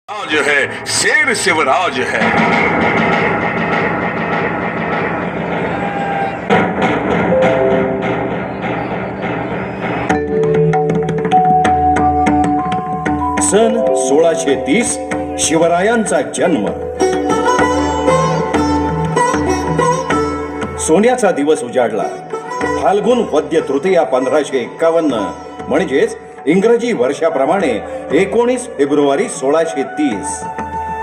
आज है शेर शिवराज है। सन 1630 शिवरायांचा जन्म। सोन्याचा दिवस उजाडला। फाल्गुन वद्य तृतीया 1551 म्हणजेच इंग्रजी वर्षाप्रमाणे 19 फेब्रुवारी 1630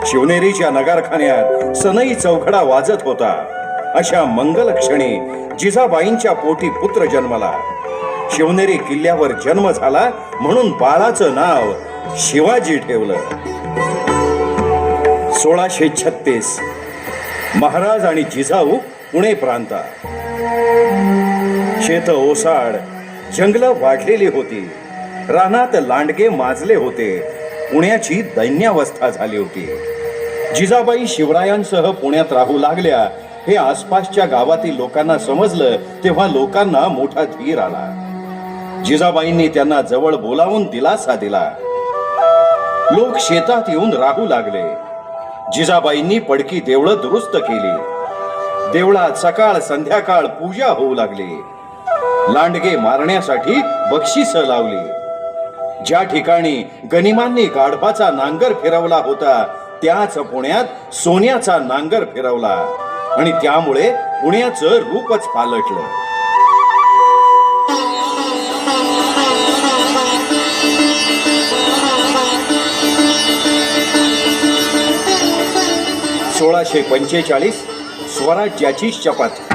शिवनेरीच्या नगारखान्यात सनई चौघडा वाजत होता। अशा मंगल क्षणी जिजाबाईंच्या पोटी पुत्र जन्मला। शिवनेरी किल्ल्यावर जन्म झाला म्हणून बाळाचं नाव शिवाजी ठेवलं। 1636 महाराज आणि जिजाऊ पुणे प्रांतात। शेत ओसाड, जंगलं वाढलेली होती। रानात लांडगे माजले होते। पुण्याची दैन्यावस्था झाली होती। जिजाबाई शिवरायांसह पुण्यात राहू लागल्या हे आसपासच्या गावातील लोकांना समजलं तेव्हा लोकांना मोठा धीर आला। जिजाबाईंनी त्यांना जवळ बोलावून दिलासा दिला। लोक शेतात येऊन राहू लागले। जिजाबाईंनी पडकी देवळं दुरुस्त केली। देवळात सकाळ संध्याकाळ पूजा होऊ लागली। लांडगे मारण्यासाठी बक्षीस लावली। ज्या ठिकाणी गनिमांनी गाढवाचा नांगर फिरवला होता त्याच पुण्यात सोन्याचा नांगर फिरवला आणि त्यामुळे पुण्याचं रूपच पालटलं। (1645) स्वराज्याची शपथ।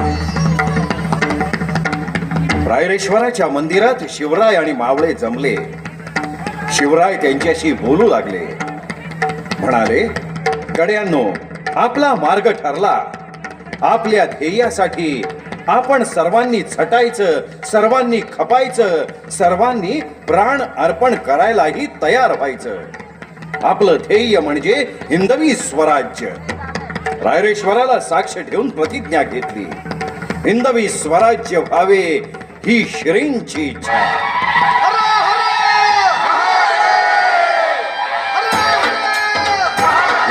रायरेश्वराच्या मंदिरात शिवराय आणि मावळे जमले। शिवराय त्यांच्याशी बोलू लागले। म्हणाले, गड्यांनो, आपला मार्ग ठरला। आपल्या ध्येयासाठी आपण सर्वांनी झटायचं, सर्वांनी खपायचं, सर्वांनी प्राण अर्पण करायलाही तयार व्हायचं। आपलं ध्येय म्हणजे हिंदवी स्वराज्य। रायरेश्वराला साक्ष ठेवून प्रतिज्ञा घेतली। हिंदवी स्वराज्य व्हावे ही श्रींची इच्छा।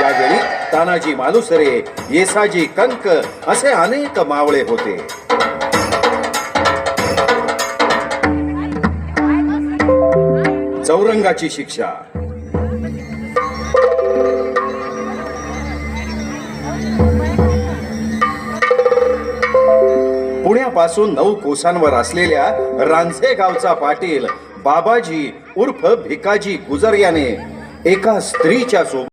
यावेळी तानाजी मालुसरे, येसाजी कंक असे अनेक मावळे होते। चौरंगाची शिक्षा। पुण्यापासून 9 कोसांवर असलेल्या रांझे गावचा पाटील बाबाजी उर्फ भिकाजी गुजर याने एका स्त्रीच्या सोबत